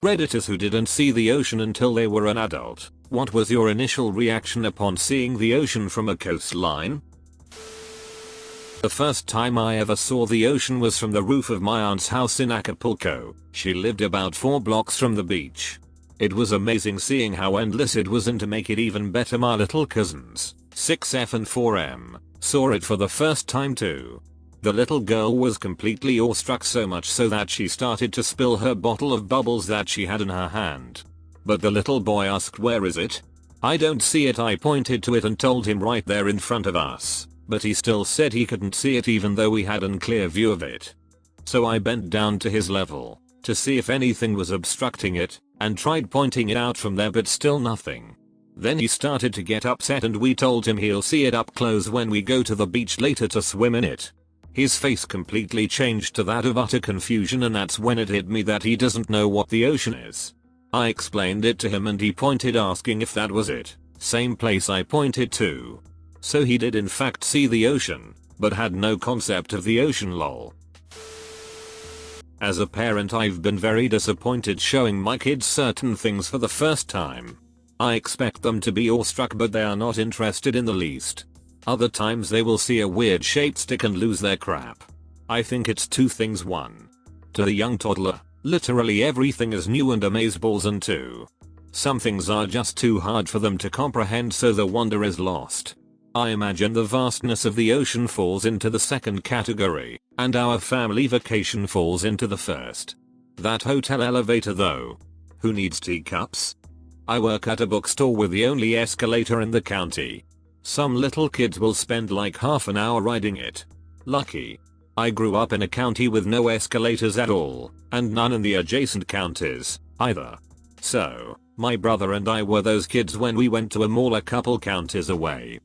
Redditors who didn't see the ocean until they were an adult, what was your initial reaction upon seeing the ocean from a coastline? The first time I ever saw the ocean was from the roof of my aunt's house in Acapulco. She lived about 4 blocks from the beach. It was amazing seeing how endless it was, and to make it even better, my little cousins, 6F and 4M, saw it for the first time too. The little girl was completely awestruck, so much so that she started to spill her bottle of bubbles that she had in her hand. But the little boy asked, "Where is it?" "I don't see it." I pointed to it and told him right there in front of us, but he still said he couldn't see it even though we had a clear view of it. So I bent down to his level to see if anything was obstructing it and tried pointing it out from there, but still nothing. Then he started to get upset and we told him he'll see it up close when we go to the beach later to swim in it. His face completely changed to that of utter confusion, and that's when it hit me that he doesn't know what the ocean is. I explained it to him and he pointed, asking if that was it. Same place I pointed to. So he did in fact see the ocean, but had no concept of the ocean, lol. As a parent, I've been very disappointed showing my kids certain things for the first time. I expect them to be awestruck, but they are not interested in the least. Other times they will see a weird shaped stick and lose their crap. I think it's two things. 1. To the young toddler, literally everything is new and amazeballs, and 2. Some things are just too hard for them to comprehend, so the wonder is lost. I imagine the vastness of the ocean falls into the second category, and our family vacation falls into the first. That hotel elevator though. Who needs teacups? I work at a bookstore with the only escalator in the county. Some little kids will spend like half an hour riding it. Lucky. I grew up in a county with no escalators at all, and none in the adjacent counties, either. So, my brother and I were those kids when we went to a mall a couple counties away.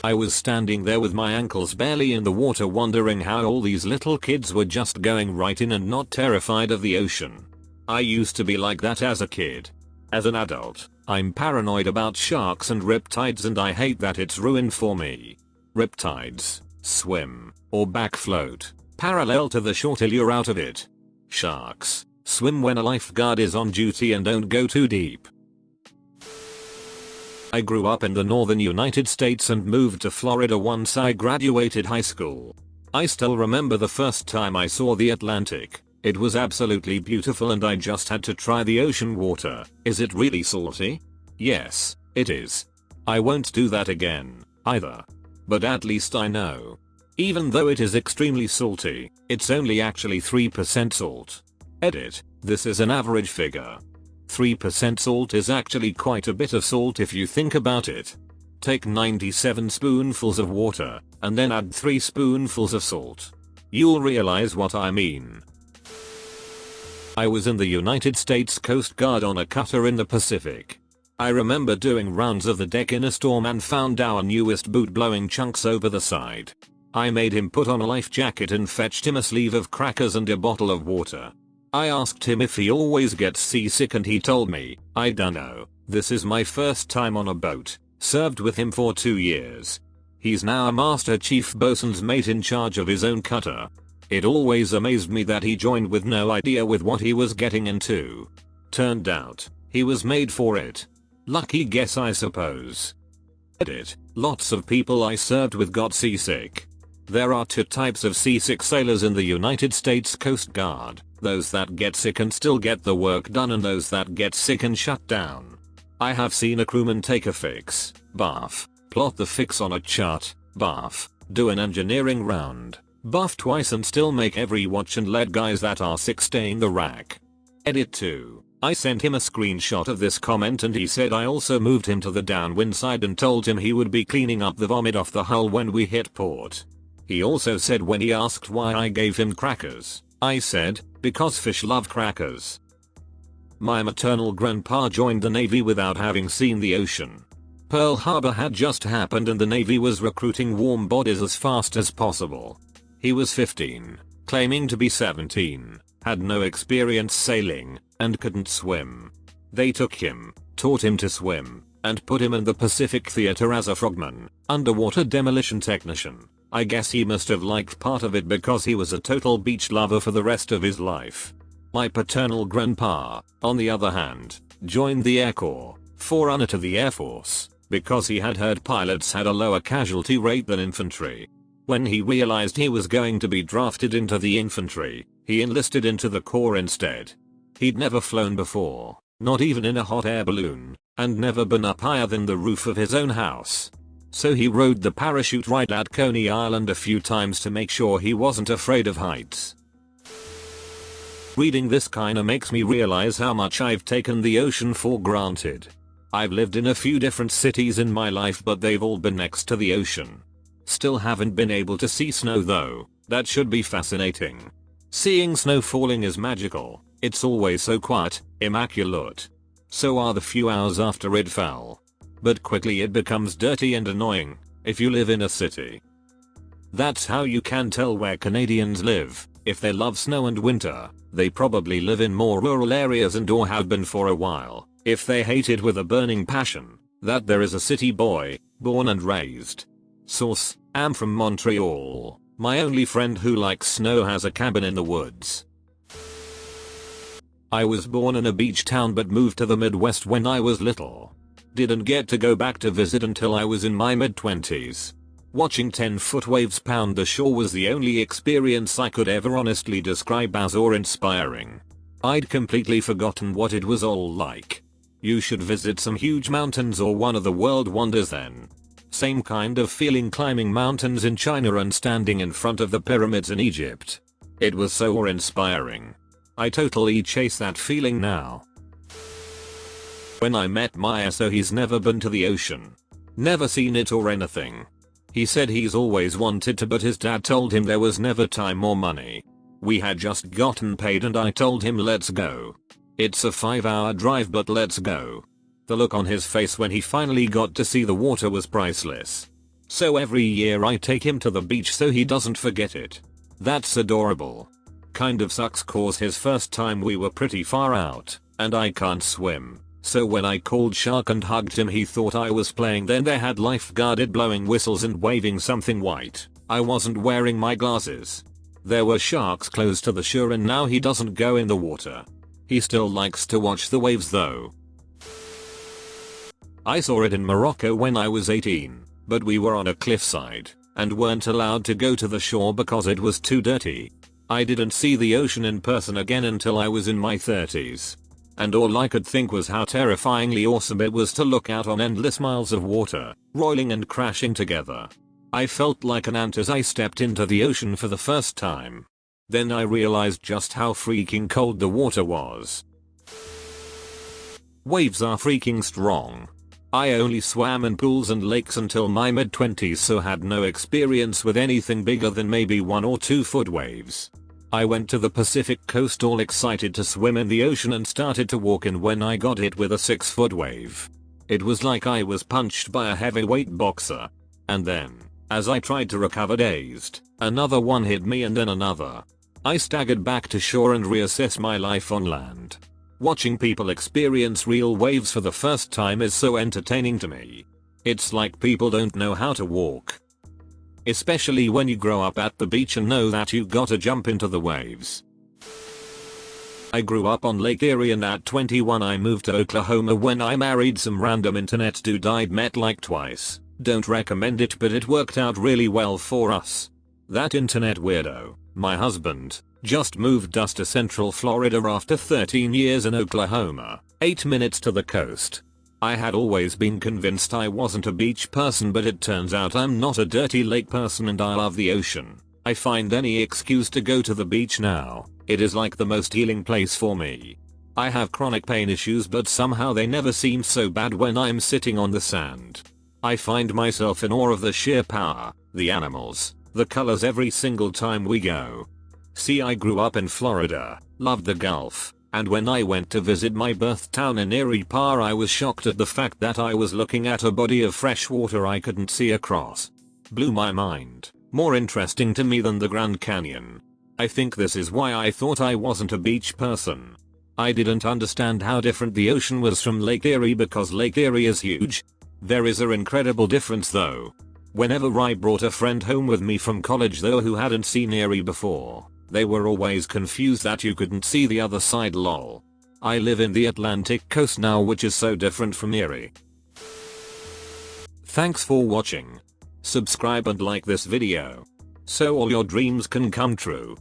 I was standing there with my ankles barely in the water, wondering how all these little kids were just going right in and not terrified of the ocean. I used to be like that as a kid. As an adult, I'm paranoid about sharks and riptides, and I hate that it's ruined for me. Riptides, swim, or back float, parallel to the shore till you're out of it. Sharks, swim when a lifeguard is on duty and don't go too deep. I grew up in the northern United States and moved to Florida once I graduated high school. I still remember the first time I saw the Atlantic. It was absolutely beautiful and I just had to try the ocean water. Is it really salty? Yes, it is. I won't do that again, either. But at least I know. Even though it is extremely salty, it's only actually 3% salt. Edit, this is an average figure. 3% salt is actually quite a bit of salt if you think about it. Take 97 spoonfuls of water, and then add 3 spoonfuls of salt. You'll realize what I mean. I was in the United States Coast Guard on a cutter in the Pacific. I remember doing rounds of the deck in a storm and found our newest boot blowing chunks over the side. I made him put on a life jacket and fetched him a sleeve of crackers and a bottle of water. I asked him if he always gets seasick and he told me, "I dunno, this is my first time on a boat." Served with him for 2 years. He's now a Master Chief Bosun's mate in charge of his own cutter. It always amazed me that he joined with no idea with what he was getting into. Turned out, he was made for it. Lucky guess, I suppose. Edit, lots of people I served with got seasick. There are 2 types of seasick sailors in the United States Coast Guard, those that get sick and still get the work done, and those that get sick and shut down. I have seen a crewman take a fix, buff, plot the fix on a chart, buff, do an engineering round, buff twice and still make every watch and let guys that are sick stay in the rack. Edit 2. I sent him a screenshot of this comment and he said I also moved him to the downwind side and told him he would be cleaning up the vomit off the hull when we hit port. He also said when he asked why I gave him crackers, I said, because fish love crackers. My maternal grandpa joined the Navy without having seen the ocean. Pearl Harbor had just happened and the Navy was recruiting warm bodies as fast as possible. He was 15, claiming to be 17, had no experience sailing, and couldn't swim. They took him, taught him to swim, and put him in the Pacific Theater as a frogman, underwater demolition technician. I guess he must have liked part of it because he was a total beach lover for the rest of his life. My paternal grandpa, on the other hand, joined the Air Corps, forerunner to the Air Force, because he had heard pilots had a lower casualty rate than infantry. When he realized he was going to be drafted into the infantry, he enlisted into the Corps instead. He'd never flown before, not even in a hot air balloon, and never been up higher than the roof of his own house. So he rode the parachute ride at Coney Island a few times to make sure he wasn't afraid of heights. Reading this kinda makes me realize how much I've taken the ocean for granted. I've lived in a few different cities in my life, but they've all been next to the ocean. Still haven't been able to see snow though. That should be fascinating. Seeing snow falling is magical. It's always so quiet, immaculate. So are the few hours after it fell. But quickly it becomes dirty and annoying if you live in a city. That's how you can tell where Canadians live. If they love snow and winter, they probably live in more rural areas and or have been for a while. If they hate it with a burning passion, that there is a city boy, born and raised. Source: am from Montreal. My only friend who likes snow has a cabin in the woods. I was born in a beach town but moved to the Midwest when I was little. Didn't get to go back to visit until I was in my mid-20s. Watching 10-foot waves pound the shore was the only experience I could ever honestly describe as awe-inspiring. I'd completely forgotten what it was all like. You should visit some huge mountains or one of the world wonders then. Same kind of feeling climbing mountains in China and standing in front of the pyramids in Egypt. It was so awe-inspiring. I totally chase that feeling now. When I met Maya, so he's never been to the ocean. Never seen it or anything. He said he's always wanted to, but his dad told him there was never time or money. We had just gotten paid and I told him let's go. It's a 5-hour drive but let's go. The look on his face when he finally got to see the water was priceless. So every year I take him to the beach so he doesn't forget it. That's adorable. Kind of sucks cause his first time we were pretty far out, and I can't swim. So when I called shark and hugged him he thought I was playing, then they had lifeguarded blowing whistles and waving something white. I wasn't wearing my glasses. There were sharks close to the shore and now he doesn't go in the water. He still likes to watch the waves though. I saw it in Morocco when I was 18, but we were on a cliffside and weren't allowed to go to the shore because it was too dirty. I didn't see the ocean in person again until I was in my 30s. And all I could think was how terrifyingly awesome it was to look out on endless miles of water, roiling and crashing together. I felt like an ant as I stepped into the ocean for the first time. Then I realized just how freaking cold the water was. Waves are freaking strong. I only swam in pools and lakes until my mid-20s, so had no experience with anything bigger than maybe 1 or 2 foot waves. I went to the Pacific coast all excited to swim in the ocean and started to walk in when I got hit with a 6-foot wave. It was like I was punched by a heavyweight boxer. And then, as I tried to recover dazed, another one hit me and then another. I staggered back to shore and reassessed my life on land. Watching people experience real waves for the first time is so entertaining to me. It's like people don't know how to walk. Especially when you grow up at the beach and know that you gotta jump into the waves. I grew up on Lake Erie and at 21 I moved to Oklahoma when I married some random internet dude I'd met like twice. Don't recommend it, but it worked out really well for us. That internet weirdo, my husband, just moved us to Central Florida after 13 years in Oklahoma, 8 minutes to the coast. I had always been convinced I wasn't a beach person, but it turns out I'm not a dirty lake person and I love the ocean. I find any excuse to go to the beach now. It is like the most healing place for me. I have chronic pain issues, but somehow they never seem so bad when I'm sitting on the sand. I find myself in awe of the sheer power, the animals, the colors every single time we go. See, I grew up in Florida, loved the Gulf. And when I went to visit my birth town in Erie Pa, I was shocked at the fact that I was looking at a body of fresh water I couldn't see across. Blew my mind. More interesting to me than the Grand Canyon. I think this is why I thought I wasn't a beach person. I didn't understand how different the ocean was from Lake Erie because Lake Erie is huge. There is an incredible difference though. Whenever I brought a friend home with me from college though who hadn't seen Erie before, They were always confused that you couldn't see the other side lol. I live in the Atlantic coast now, which is so different from Erie. Thanks for watching. Subscribe and like this video so all your dreams can come true.